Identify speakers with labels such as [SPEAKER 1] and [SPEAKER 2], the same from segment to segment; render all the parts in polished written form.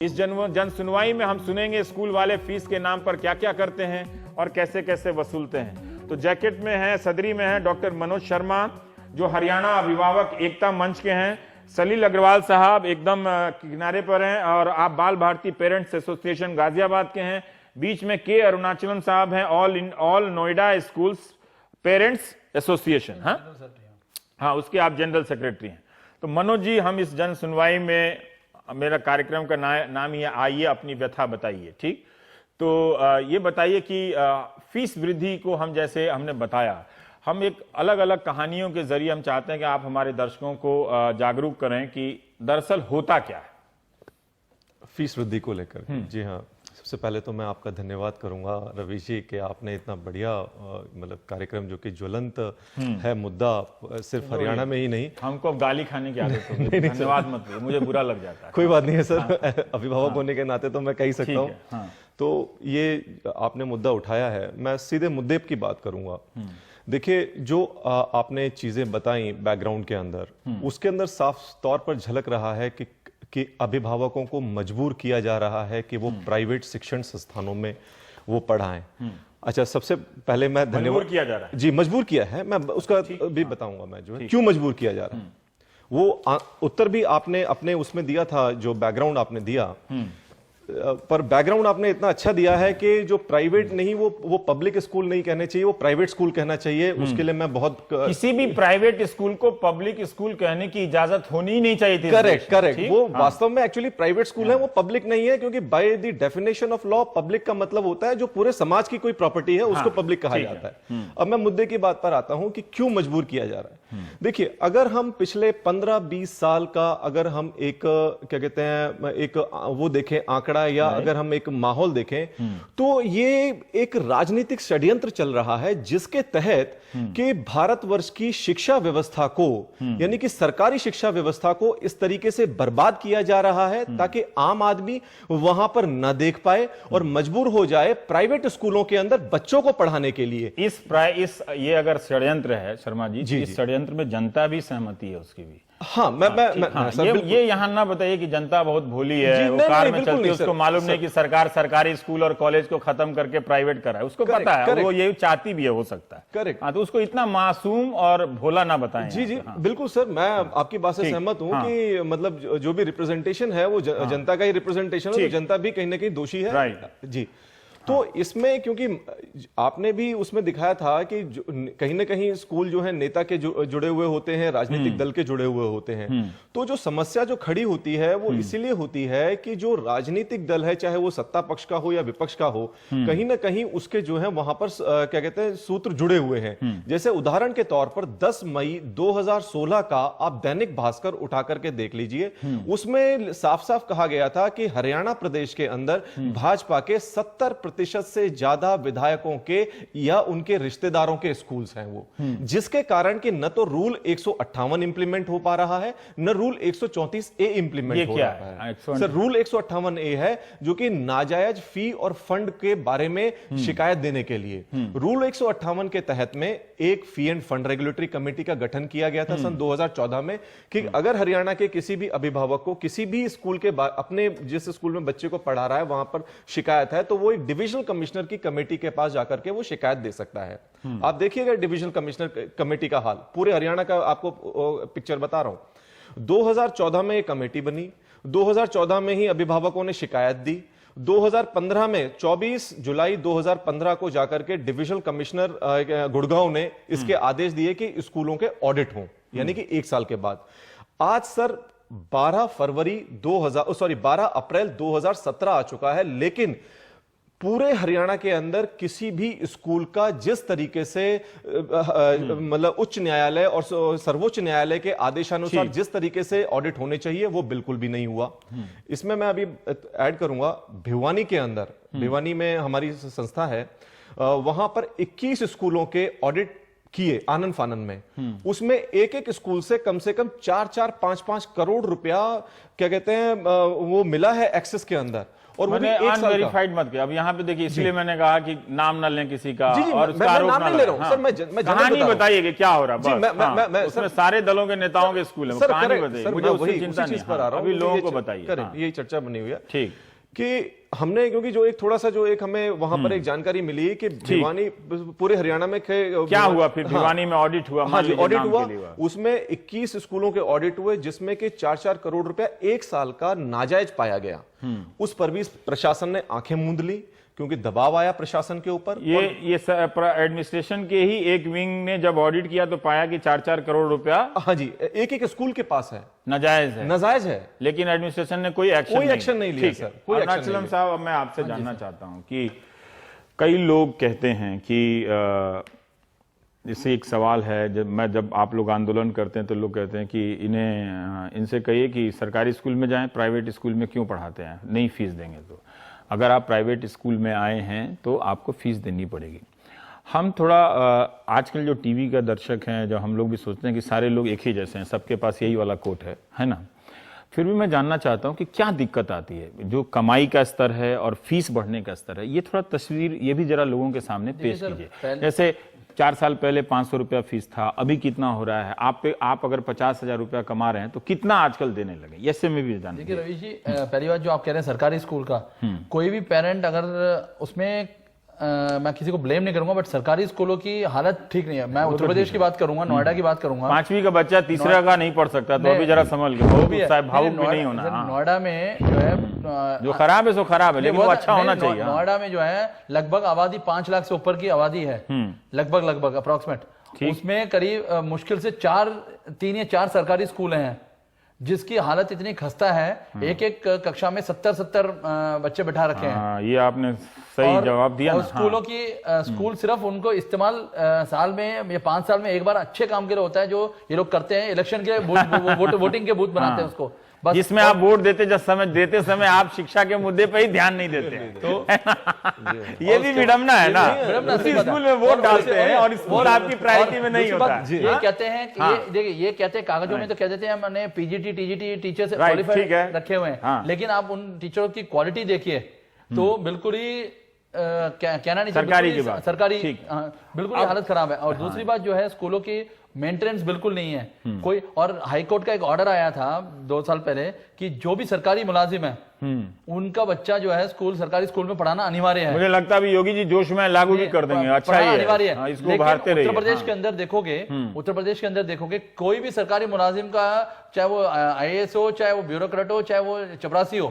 [SPEAKER 1] इस जन सुनवाई में हम सुनेंगे स्कूल वाले फीस के नाम पर क्या क्या करते हैं और कैसे कैसे वसूलते हैं। तो जैकेट में है, सदरी में है डॉक्टर मनोज शर्मा जो हरियाणा अभिभावक एकता मंच के हैं, सलील अग्रवाल साहब एकदम किनारे पर हैं और आप बाल भारती पेरेंट्स एसोसिएशन गाजियाबाद के हैं। बीच में के अरुणाचलम साहब हैं, all Noida schools parents association, हाँ उसके आप जनरल सेक्रेटरी हैं। तो मनोज जी, हम इस जन सुनवाई में, मेरा कार्यक्रम का नाम ही आइए अपनी व्यथा बताइए, ठीक? तो ये बताइए कि फीस वृद्धि को हम, जैसे हमने बताया, हम एक अलग अलग कहानियों के जरिए हम चाहते हैं कि आप हमारे दर्शकों को जागरूक करें कि दरअसल होता क्या है
[SPEAKER 2] फीस वृद्धि को लेकर। जी हाँ, सबसे पहले तो मैं आपका धन्यवाद करूंगा रवि जी कि आपने इतना बढ़िया मतलब कार्यक्रम जो कि ज्वलंत है मुद्दा, सिर्फ हरियाणा में ही नहीं।
[SPEAKER 1] हमको अब गाली खाने की आदत हो गई, धन्यवाद मत करो, मुझे बुरा लग जाता है।
[SPEAKER 2] कोई बात नहीं है सर, अभिभावक होने के नाते तो मैं कह ही सकता हूँ। तो ये आपने मुद्दा उठाया है, मैं सीधे मुद्दे की बात करूंगा। देखिए, जो आपने चीजें बताई बैकग्राउंड के अंदर, उसके अंदर साफ तौर पर झलक रहा है कि अभिभावकों को मजबूर किया जा रहा है कि वो प्राइवेट शिक्षण संस्थानों में वो पढ़ाएं। अच्छा, सबसे पहले मैं
[SPEAKER 1] मजबूर किया जा रहा है
[SPEAKER 2] जी, मजबूर किया है, मैं उसका भी बताऊंगा मैं जो है क्यों मजबूर किया जा रहा है। वो उत्तर भी आपने अपने उसमें दिया था, जो बैकग्राउंड आपने दिया, पर बैकग्राउंड आपने इतना अच्छा दिया है कि जो प्राइवेट नहीं, वो पब्लिक स्कूल नहीं कहने चाहिए, वो प्राइवेट स्कूल कहना चाहिए। उसके लिए मैं बहुत
[SPEAKER 1] किसी भी प्राइवेट स्कूल को पब्लिक स्कूल कहने की इजाजत होनी ही नहीं चाहिए थी।
[SPEAKER 2] करेक्ट। वो वास्तव में एक्चुअली प्राइवेट स्कूल है, वो पब्लिक नहीं है, क्योंकि by the definition of law public का मतलब होता है जो पूरे समाज की कोई प्रॉपर्टी है उसको पब्लिक कहा जाता है। अब मैं मुद्दे की बात पर आता हूं कि क्यों मजबूर किया जा रहा है। देखिए, अगर हम पिछले 15-20 साल का अगर हम एक क्या कहते हैं एक वो देखें आंकड़ा, या अगर हम एक माहौल देखें, तो ये एक राजनीतिक षड्यंत्र चल रहा है जिसके तहत कि भारतवर्ष की शिक्षा व्यवस्था को, यानी कि सरकारी शिक्षा व्यवस्था को इस तरीके से बर्बाद किया जा रहा है ताकि आम आदमी वहां पर न देख पाए और मजबूर हो जाए प्राइवेट स्कूलों के अंदर बच्चों को पढ़ाने के लिए।
[SPEAKER 1] ये अगर षड्यंत्र है शर्मा जी, इस षड्यंत्र में जनता भी सहमति है उसकी भी।
[SPEAKER 2] हाँ,
[SPEAKER 1] ये यहाँ ना बताइए कि जनता बहुत भोली है, वो कार में चलती है, उसको मालूम नहीं कि सरकार सरकारी स्कूल और कॉलेज को खत्म करके प्राइवेट करा है, उसको पता है, वो ये चाहती भी है, हो सकता है।
[SPEAKER 2] करेक्ट।
[SPEAKER 1] हाँ, तो उसको इतना मासूम और भोला ना बताएं।
[SPEAKER 2] जी, बिल्कुल सर, मैं आपकी बात से सहमत हूँ कि मतलब जो भी रिप्रेजेंटेशन है वो जनता का ही रिप्रेजेंटेशन है, तो जनता भी कहीं ना कहीं दोषी है।
[SPEAKER 1] राइट
[SPEAKER 2] जी। तो इसमें क्योंकि आपने भी उसमें दिखाया था कि कहीं ना कहीं स्कूल जो है नेता के जुड़े हुए होते हैं, राजनीतिक दल के जुड़े हुए होते हैं। तो जो समस्या जो खड़ी होती है वो इसीलिए होती है कि जो राजनीतिक दल है, चाहे वो सत्ता पक्ष का हो या विपक्ष का हो, कहीं ना कहीं उसके जो है वहां पर क्या कहते हैं सूत्र जुड़े हुए हैं। जैसे उदाहरण के तौर पर 10 मई 2016 का आप दैनिक भास्कर उठा करके देख लीजिए, उसमें साफ साफ कहा गया था कि हरियाणा प्रदेश के अंदर भाजपा के 70% से ज्यादा विधायकों के या उनके रिश्तेदारों के स्कूल्स हैं वो, जिसके कारण कि न तो रूल 158 इंप्लीमेंट हो पा रहा है, न रूल 134 ए इंप्लीमेंट हो रहा है। सर, रूल 158 ए है जो कि नाजायज फी और फंड के बारे में शिकायत देने के लिए। रूल 158 के तहत में एक fee end fund regulatory committee का गठन किया गया था सन 2014 में कि अगर हरियाणा के किसी भी अभिभावक को किसी भी स्कूल के अपने जिस स्कूल में बच्चे को पढ़ा रहा है वहां पर शिकायत है, तो वो एक डिविजनल कमिश्नर की कमेटी के पास जाकर के वो शिकायत दे सकता है। आप देखिएगा डिविजनल कमिश्नर कमेटी का हाल, पूरे हरियाणा का आपको पिक्चर बता रहा हूं। 2014 में एक कमेटी बनी, 2014 में ही अभिभावकों ने शिकायत दी, 2015 में 24 जुलाई 2015 को जाकर के डिविजनल कमिश्नर गुड़गांव ने इसके आदेश दिए कि स्कूलों के ऑडिट हों, यानी कि 1 साल के बाद। आज सर 12 अप्रैल 2017 आ चुका है, लेकिन पूरे हरियाणा के अंदर किसी भी स्कूल का जिस तरीके से मतलब उच्च न्यायालय और सर्वोच्च न्यायालय के आदेशानुसार जिस तरीके से ऑडिट होने चाहिए वो बिल्कुल भी नहीं हुआ। इसमें मैं अभी ऐड करूंगा, भिवानी के अंदर, भिवानी में हमारी संस्था है, वहां पर 21 स्कूलों के ऑडिट किए आनंद फानन में, उसमें एक एक स्कूल से कम 4-4, 5-5 करोड़ रुपया क्या कहते हैं वो मिला है एक्सेस के अंदर, और वो भी एक साल का।
[SPEAKER 1] अनवेरिफाइड मत किया। अब यहाँ पे देखिए, इसलिए मैंने कहा कि नाम ना लें किसी का,
[SPEAKER 2] जी,
[SPEAKER 1] और उसका आरोप
[SPEAKER 2] नाम
[SPEAKER 1] ना
[SPEAKER 2] नहीं ले रहा हूं
[SPEAKER 1] लगाएं।
[SPEAKER 2] सर, मैं
[SPEAKER 1] कहानी बताइए कि क्या हो रहा
[SPEAKER 2] जी,
[SPEAKER 1] है, बस। उसमें सारे दलों के नेताओं के स्कूल है, कहानी बताइए, मुझे उसकी चिंता नहीं है, अभी लोगों को बताइए।
[SPEAKER 2] यही चर्चा बनी हुई है
[SPEAKER 1] ठीक,
[SPEAKER 2] कि हमने, क्योंकि जो एक थोड़ा सा जो एक हमें वहां पर एक जानकारी मिली कि भिवानी पूरे हरियाणा में
[SPEAKER 1] क्या हुआ फिर भिवानी में ऑडिट हुआ,
[SPEAKER 2] ऑडिट हुआ, उसमें 21 स्कूलों के ऑडिट हुए, जिसमें कि 4-4 करोड़ रुपया एक साल का नाजायज पाया गया। उस पर भी प्रशासन ने आंखें मूंद ली, क्योंकि दबाव आया प्रशासन के ऊपर।
[SPEAKER 1] ये एडमिनिस्ट्रेशन के ही एक विंग ने जब ऑडिट किया तो पाया कि 4-4 करोड़ रुपया,
[SPEAKER 2] हाँ जी, एक एक स्कूल के पास है,
[SPEAKER 1] नाजायज है, लेकिन एडमिनिस्ट्रेशन ने कोई एक्शन नहीं लिया।
[SPEAKER 2] सर, कोई एक्शन नहीं लिया।
[SPEAKER 1] साहब, अब मैं आपसे जानना चाहता हूं कि कई लोग कहते हैं कि जैसे एक सवाल है, जब आप लोग आंदोलन करते हैं तो लोग कहते हैं कि इनसे कहिए कि सरकारी स्कूल में जाएं, प्राइवेट स्कूल में क्यों पढ़ाते हैं, नहीं फीस देंगे तो। अगर आप प्राइवेट स्कूल में आए हैं तो आपको फीस देनी पड़ेगी। हम थोड़ा आजकल जो टीवी का दर्शक हैं, जो हम लोग भी सोचते हैं कि सारे लोग एक ही जैसे हैं, सबके पास यही वाला कोट है ना, फिर भी मैं जानना चाहता हूं कि क्या दिक्कत आती है, जो कमाई का स्तर है और फीस बढ़ने का स्तर है, ये थोड़ा तस्वीर ये भी जरा लोगों के सामने पेश कीजिए। जैसे 4 साल पहले 500 रुपया फीस था, अभी कितना हो रहा है, आप अगर 50,000 रुपया कमा रहे हैं तो कितना आजकल देने लगे, ऐसे में भी जानते।
[SPEAKER 3] देखिए रवीश जी, पहली बात जो आप कह रहे हैं सरकारी स्कूल का, कोई भी पेरेंट अगर उसमें मैं किसी को ब्लेम नहीं करूंगा, बट सरकारी स्कूलों की हालत ठीक नहीं है। मैं उत्तर प्रदेश की बात करूंगा, नोएडा की बात करूंगा।
[SPEAKER 1] 5वीं का बच्चा तीसरा का नहीं पढ़ सकता, तो अभी जरा संभल के, भावुक भी नहीं होना।
[SPEAKER 3] नोएडा में जो है,
[SPEAKER 1] जो खराब है सो खराब है, लेकिन वो अच्छा होना चाहिए।
[SPEAKER 3] नोएडा में जो है लगभग आबादी 5 लाख से ऊपर की आबादी है, लगभग अप्रोक्सीमेट। उसमें करीब मुश्किल से 3 या 4 सरकारी स्कूल हैं, जिसकी हालत इतनी खस्ता है, एक एक कक्षा में 70 बच्चे बैठा रखे हैं।
[SPEAKER 1] ये आपने सही जवाब दिया ना।
[SPEAKER 3] स्कूलों की स्कूल सिर्फ उनको इस्तेमाल साल में या 5 साल में एक बार अच्छे काम के लिए होता है, जो ये लोग करते हैं, इलेक्शन के वोटिंग के बूथ बनाते हैं उसको,
[SPEAKER 1] जिसमें आप वोट देते समय आप शिक्षा के मुद्दे पर ही ध्यान नहीं देते, तो ये भी विडम्बना है ना। उसी स्कूल में वोट डालते हैं और स्कूल आपकी प्रायोरिटी में नहीं होता।
[SPEAKER 3] ये कहते हैं कि देखिए, ये कहते हैं कागजों में तो कह देते हैं हमने पीजीटी टीजीटी टीचर से क्वालिफाइड रखे हुए हैं, लेकिन आप उन टीचरों की क्वालिटी देखिए तो बिल्कुल ही कहना नहीं, सरकारी बिल्कुल हालत खराब है। और दूसरी बात जो है, स्कूलों की मेंटेनेंस बिल्कुल नहीं है कोई। और हाईकोर्ट का एक ऑर्डर आया था 2 साल पहले कि जो भी सरकारी मुलाजिम है उनका बच्चा जो है सरकारी स्कूल में पढ़ाना अनिवार्य है।
[SPEAKER 1] मुझे लगता है अभी योगी जी जोश में लागू भी कर देंगे, अच्छा ही
[SPEAKER 3] अनिवार्य है।
[SPEAKER 1] इसको उभारते रहिए।
[SPEAKER 3] उत्तर प्रदेश के अंदर देखोगे कोई भी सरकारी मुलाजिम का, चाहे वो IAS हो, चाहे वो ब्यूरोक्रेट हो, चाहे वो चपरासी हो,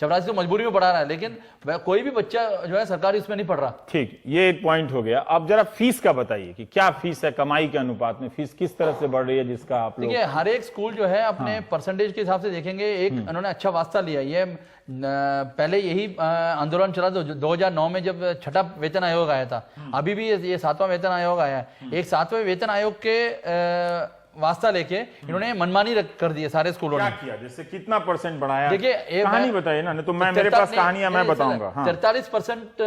[SPEAKER 3] चपरासी तो मजबूरी में पढ़ा रहा है, लेकिन कोई भी बच्चा जो है सरकारी उसमें नहीं पढ़ रहा।
[SPEAKER 1] ठीक, ये एक पॉइंट हो गया। अब जरा फीस का बताइए कि क्या फीस है, कमाई के अनुपात में फीस किस तरह से बढ़ रही है, जिसका आप लोग।
[SPEAKER 3] देखिए, हर एक स्कूल जो है अपने परसेंटेज के हिसाब से देखेंगे, एक उन्होंने अच्छा वास्ता लिया। ये पहले यही आंदोलन चला था 2009 में, जब 6वां वेतन आयोग आया था। अभी भी ये 7वां वेतन आयोग आया है। एक 7वें वेतन आयोग के वास्ता लेके इन्होंने मनमानी कर दी है सारे स्कूलों ने।
[SPEAKER 1] क्या किया, जैसे कितना परसेंट बढ़ाया?
[SPEAKER 3] देखिए,
[SPEAKER 1] कहानी बताइए ना, तो मेरे पास कहानियां मैं बताऊंगा।
[SPEAKER 3] 43%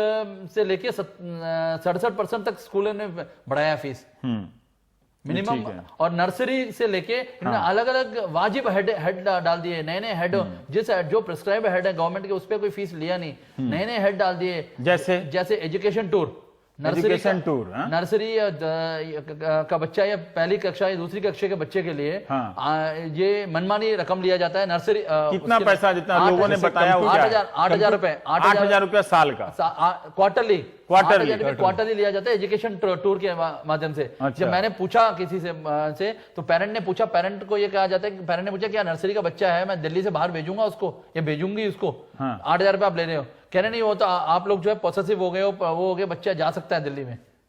[SPEAKER 3] से लेके 67% तक स्कूलों ने बढ़ाया फीस मिनिमम। और नर्सरी से लेके इन्होंने अलग अलग वाजिब हेड डाल दिए, नए हेड, जो प्रिस्क्राइब हेड है गवर्नमेंट के, उस पर कोई फीस लिया नहीं, नए हेड डाल दिए। जैसे एजुकेशन टूर, नर्सरी का बच्चा या पहली कक्षा या दूसरी कक्षा के बच्चे के लिए ये मनमानी रकम लिया जाता है। नर्सरी
[SPEAKER 1] कितना पैसा, जितना लोगों ने बताया,
[SPEAKER 3] 8,000 रुपए,
[SPEAKER 1] 8,000 रुपया साल का,
[SPEAKER 3] क्वार्टरली लिया जाता है एजुकेशन टूर के माध्यम से। जब मैंने पूछा किसी से तो पेरेंट ने पूछा, पेरेंट को ये कहा जाता है कि पेरेंट ने पूछा क्या नर्सरी का बच्चा है, मैं दिल्ली से बाहर भेजूंगा उसको या भेजूंगी उसको, 8,000 रुपये आप ले रहे हो? कह रहे नहीं, वो तो आप लोग जो है पॉसेसिव हो गए हो, वो हो गए, बच्चा जा सकता है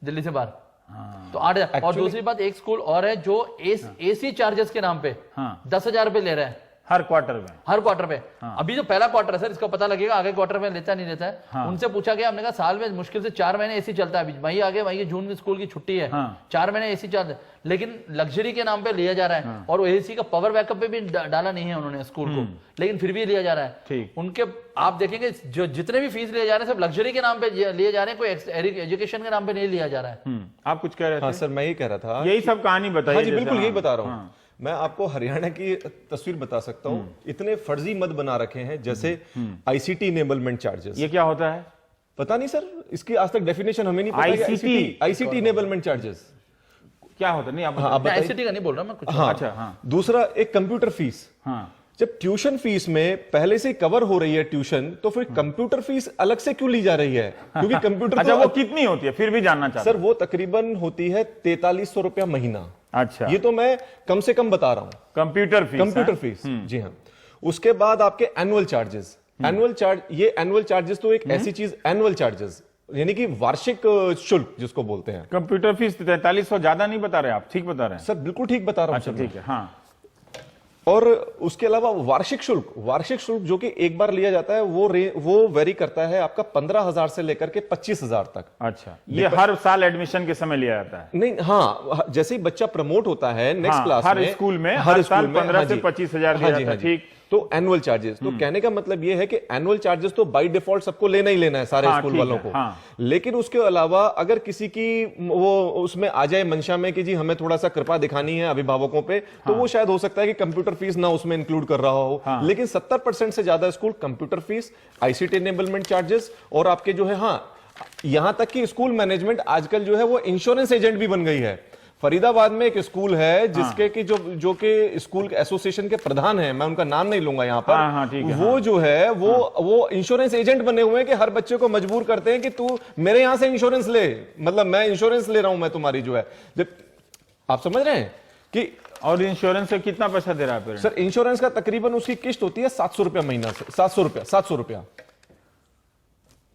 [SPEAKER 3] दिल्ली से बाहर। तो 8,000। और दूसरी बात, एक स्कूल और है जो AC चार्जेस के नाम पे 10,000 रुपए ले रहा है।
[SPEAKER 1] हर क्वार्टर में?
[SPEAKER 3] हर क्वार्टर पे। अभी जो पहला क्वार्टर है सर, इसका पता लगेगा आगे क्वार्टर में लेता नहीं लेता है। उनसे पूछा गया, हमने कहा साल में मुश्किल से 4 महीने एसी चलता है, मई आगे, मई जून में स्कूल की छुट्टी है, 4 महीने एसी चलता है, लेकिन लग्जरी के नाम पे लिया जा रहा है। और एसी का पावर बैकअप पे भी डाला नहीं है उन्होंने स्कूल को, लेकिन फिर भी लिया जा रहा है। उनके आप देखेंगे जो जितने भी फीस लिए जा रहे हैं सब लग्जरी के नाम पे लिए जा रहे हैं, कोई एजुकेशन के नाम पे नहीं लिया जा रहा है।
[SPEAKER 1] आप कुछ कह रहे थे?
[SPEAKER 2] हाँ सर, मैं यही कह रहा था,
[SPEAKER 1] यही सब कहानी बताइए।
[SPEAKER 2] हाँ जी बिल्कुल यही बता रहा हूँ। मैं आपको हरियाणा की तस्वीर बता सकता हूँ। इतने फर्जी मत बना रखे हैं, जैसे आईसीटी इनेबलमेंट चार्जेस।
[SPEAKER 1] ये क्या होता है?
[SPEAKER 2] पता नहीं सर, इसकी आज तक डेफिनेशन हमें नहीं पता। आईसीटी इनेबलमेंट चार्जेस
[SPEAKER 1] क्या होता है? नहीं आप
[SPEAKER 3] आईसीटी का नहीं बोल रहा मैं कुछ।
[SPEAKER 2] हाँ, अच्छा हाँ। दूसरा एक कंप्यूटर फीस।
[SPEAKER 1] हाँ,
[SPEAKER 2] जब ट्यूशन फीस में पहले से कवर हो रही है ट्यूशन, तो फिर कंप्यूटर फीस अलग से क्यों ली जा रही है? क्योंकि कंप्यूटर
[SPEAKER 1] अच्छा वो कितनी होती है फिर भी जानना चाहता
[SPEAKER 2] सर? वो तकरीबन होती है 4300 रुपया महीना।
[SPEAKER 1] अच्छा,
[SPEAKER 2] ये तो मैं कम से कम बता रहा हूं।
[SPEAKER 1] कंप्यूटर फीस
[SPEAKER 2] जी हाँ। उसके बाद आपके एनुअल चार्जेस। ये एनुअल चार्जेस तो एक ऐसी चीज, एनुअल चार्जेस यानी कि वार्षिक शुल्क जिसको बोलते हैं।
[SPEAKER 1] कंप्यूटर फीस 4300 ज्यादा नहीं बता रहे आप? ठीक बता रहे हैं
[SPEAKER 2] सर, बिल्कुल ठीक बता रहा हूं।
[SPEAKER 1] अच्छा ठीक है। हाँ,
[SPEAKER 2] और उसके अलावा वार्षिक शुल्क जो कि एक बार लिया जाता है, वो वेरी करता है आपका 15,000 से लेकर के 25,000 तक।
[SPEAKER 1] अच्छा, ये हर साल एडमिशन के समय लिया जाता है?
[SPEAKER 2] नहीं, हाँ, जैसे ही बच्चा प्रमोट होता है नेक्स्ट क्लास
[SPEAKER 1] हर स्कूल में हर साल 15 से 25,000 दिया जाता है। ठीक,
[SPEAKER 2] तो एनुअल चार्जेस, तो कहने का मतलब ये है कि एनुअल चार्जेस तो बाय डिफॉल्ट सबको लेना ही लेना है, सारे स्कूल वालों को। लेकिन उसके अलावा अगर किसी की वो उसमें आ जाए मंशा में कि जी हमें थोड़ा सा कृपा दिखानी है अभिभावकों पे, तो वो शायद हो सकता है कि कंप्यूटर फीस ना उसमें इंक्लूड कर रहा हो। लेकिन 70% से ज्यादा school computer fees, ICT enablement charges और आपके जो है, हाँ, यहां तक कि स्कूल मैनेजमेंट आजकल जो है वो इंश्योरेंस एजेंट भी बन गई है। फरीदाबाद में एक स्कूल है जिसके की जो के स्कूल एसोसिएशन के प्रधान हैं, मैं उनका नाम नहीं लूंगा यहाँ पर। वो जो है वो इंश्योरेंस एजेंट बने हुए हैं कि हर बच्चे को मजबूर करते हैं कि तू मेरे यहां से इंश्योरेंस ले, मतलब मैं इंश्योरेंस ले रहा हूं मैं तुम्हारी जो है। जब आप समझ रहे हैं कि,
[SPEAKER 1] और इंश्योरेंस से कितना पैसा दे रहा है
[SPEAKER 2] सर? इंश्योरेंस का तकरीबन उसकी किस्त होती है 700 रुपया महीना से, 700 रुपया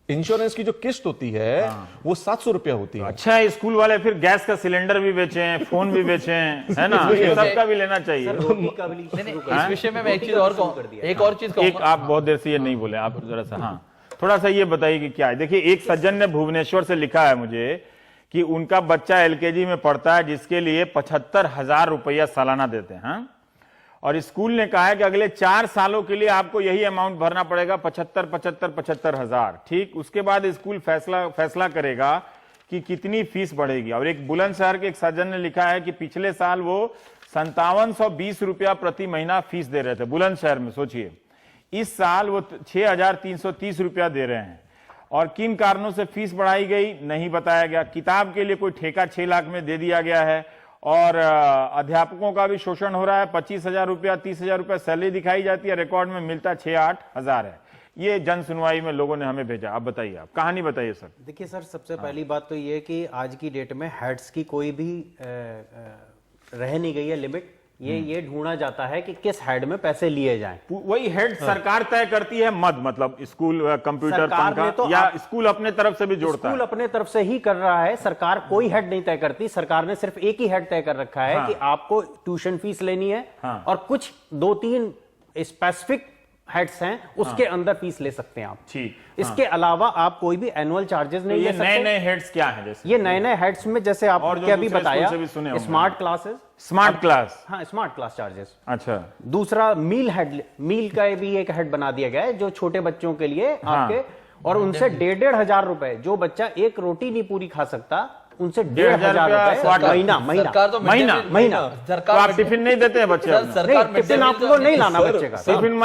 [SPEAKER 2] इंश्योरेंस की जो किस्त होती है वो 700 रुपया होती है।
[SPEAKER 1] अच्छा, स्कूल वाले फिर गैस का सिलेंडर भी बेचें, फोन भी बेचें, है ना? ये सबका भी लेना चाहिए।
[SPEAKER 3] इस विषय में मैं एक चीज और कहूंगा।
[SPEAKER 1] आप बहुत देर से ये नहीं बोले, आप जरा सा हाँ थोड़ा सा ये बताइए कि क्या है। देखिए, एक सज्जन ने भुवनेश्वर से लिखा है मुझे कि उनका बच्चा एलकेजी में पढ़ता है जिसके लिए 75,000 रुपया सालाना देते हैं, और स्कूल ने कहा है कि अगले 4 सालों के लिए आपको यही अमाउंट भरना पड़ेगा, 75,000। ठीक, उसके बाद स्कूल फैसला करेगा कि कितनी फीस बढ़ेगी। और एक बुलंदशहर के एक सज्जन ने लिखा है कि पिछले साल वो 5720 रुपया प्रति महीना फीस दे रहे थे बुलंदशहर में, सोचिए। इस साल वो 6,330 रुपया दे रहे हैं। और किन कारणों से फीस बढ़ाई गई नहीं बताया गया। किताब के लिए कोई ठेका 6 लाख में दे दिया गया है, और अध्यापकों का भी शोषण हो रहा है। 25,000 रुपया 30,000 रुपया सैलरी दिखाई जाती है, रिकॉर्ड में मिलता 6-8 हजार है। ये जन सुनवाई में लोगों ने हमें भेजा। आप बताइए, आप कहानी बताइए सर।
[SPEAKER 4] देखिए सर, सबसे पहली बात तो ये कि आज की डेट में हेड्स की कोई भी रह नहीं गई है लिमिट। ये ढूंढा जाता है कि किस हेड में पैसे लिए जाएं।
[SPEAKER 1] वही हेड सरकार तय करती है, मतलब स्कूल कंप्यूटर पंखा, तो या स्कूल अपने तरफ से भी जोड़ता है?
[SPEAKER 4] स्कूल अपने तरफ से ही कर रहा है, सरकार कोई हेड नहीं तय करती। सरकार ने सिर्फ एक ही हेड तय कर रखा है कि आपको ट्यूशन फीस लेनी है, और कुछ 2-3 स्पेसिफिक हेड्स हैं, उसके अंदर फीस ले सकते हैं आप।
[SPEAKER 1] ठीक,
[SPEAKER 4] इसके अलावा आप कोई भी एनुअल चार्जेस नहीं ले सकते।
[SPEAKER 1] नए हेड्स क्या हैं? जैसे
[SPEAKER 4] ये नए हेड्स में जैसे आपने अभी बताया, स्मार्ट क्लासेस,
[SPEAKER 1] स्मार्ट क्लास,
[SPEAKER 4] हाँ, स्मार्ट क्लास चार्जेस।
[SPEAKER 1] अच्छा,
[SPEAKER 4] दूसरा मील का भी एक हेड बना दिया गया है जो छोटे बच्चों के लिए आपके, और उनसे 1,500 रुपए, जो बच्चा एक रोटी नहीं पूरी खा सकता उनसे 1,500 रुपए महीना।
[SPEAKER 3] सरकार तो
[SPEAKER 4] महीना
[SPEAKER 1] तो आप टिफिन नहीं देते हैं बच्चे?
[SPEAKER 3] सरकार
[SPEAKER 4] टिफिन आपको नहीं लाना बच्चे का।
[SPEAKER 1] टिफिन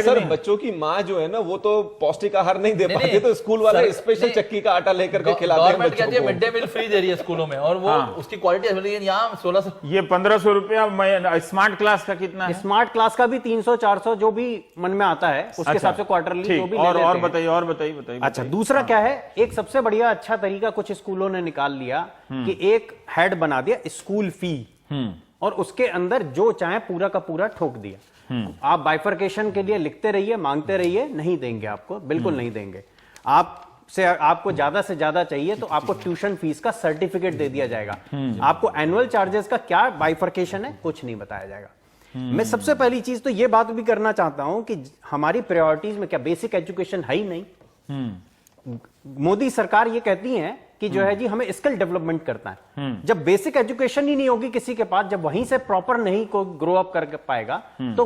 [SPEAKER 2] सर, बच्चों की माँ जो है ना वो तो पौष्टिक आहार नहीं दे पाती, तो स्कूल वाले स्पेशल चक्की का आटा लेकर के खिलाते हैं बच्चों को।
[SPEAKER 3] मिड डे मील फ्री दे रही है स्कूलों में, और वो उसकी क्वालिटी यहाँ 1600।
[SPEAKER 1] ये 1,500 रुपया। स्मार्ट क्लास का कितना है?
[SPEAKER 4] स्मार्ट क्लास का भी 300-400 जो भी मन में आता है उसके हिसाब से क्वार्टरली जो भी।
[SPEAKER 1] और बताइए।
[SPEAKER 4] अच्छा, दूसरा क्या है, एक सबसे बढ़िया अच्छा तरीका कुछ स्कूलों ने निकाल लिया कि एक हेड बना दिया स्कूल फी, और उसके अंदर जो चाहे पूरा का पूरा ठोक दिया। आप बाइफरकेशन के लिए लिखते रहिए, मांगते रहिए, नहीं देंगे आपको, बिल्कुल नहीं देंगे। आपको ज्यादा से ज्यादा चाहिए तो आपको ट्यूशन फीस का सर्टिफिकेट दे दिया जाएगा। आपको एनुअल चार्जेस का क्या बाइफरकेशन है कुछ नहीं बताया जाएगा। मैं सबसे पहली चीज तो ये बात भी करना चाहता हूं कि हमारी प्रायोरिटीज में क्या बेसिक एजुकेशन है ही नहीं। मोदी सरकार ये कहती है कि जो है जी हमें स्किल डेवलपमेंट करना है। जब बेसिक एजुकेशन ही नहीं होगी किसी के पास, जब वहीं से प्रॉपर नहीं को ग्रो अप कर पाएगा तो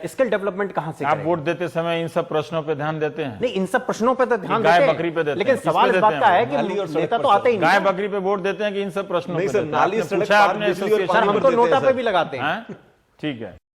[SPEAKER 4] स्किल डेवलपमेंट कहां से
[SPEAKER 1] आप
[SPEAKER 4] करेगा?
[SPEAKER 1] वोट देते समय इन सब प्रश्नों पे ध्यान देते हैं?
[SPEAKER 4] नहीं, इन सब प्रश्नों पे तो ध्यान
[SPEAKER 1] गाय
[SPEAKER 4] देते
[SPEAKER 1] बकरी पे देते हैं,
[SPEAKER 4] लेकिन
[SPEAKER 1] किस पे
[SPEAKER 4] सवाल इस
[SPEAKER 1] देते
[SPEAKER 4] बात
[SPEAKER 1] हैं
[SPEAKER 4] का है
[SPEAKER 2] नाली
[SPEAKER 4] कि
[SPEAKER 2] और सड़क
[SPEAKER 4] नेता
[SPEAKER 2] पर
[SPEAKER 4] तो आते ही
[SPEAKER 1] गाय
[SPEAKER 4] नहीं।
[SPEAKER 1] बकरी पे वोट देते हैं कि इन सब प्रश्नों
[SPEAKER 2] नहीं
[SPEAKER 1] पे
[SPEAKER 2] सर,
[SPEAKER 1] देते हैं?
[SPEAKER 2] नाली,
[SPEAKER 1] आपने
[SPEAKER 2] सड़क,
[SPEAKER 1] पूछा
[SPEAKER 2] पार्क,
[SPEAKER 1] आपने
[SPEAKER 2] बिजली और
[SPEAKER 1] एसोसिएशन
[SPEAKER 2] पानी
[SPEAKER 4] हम
[SPEAKER 2] पर
[SPEAKER 4] तो
[SPEAKER 2] देते हैं
[SPEAKER 4] नोटा पे
[SPEAKER 2] सर।
[SPEAKER 4] भी लगाते हैं।
[SPEAKER 1] हैं? ठीक है।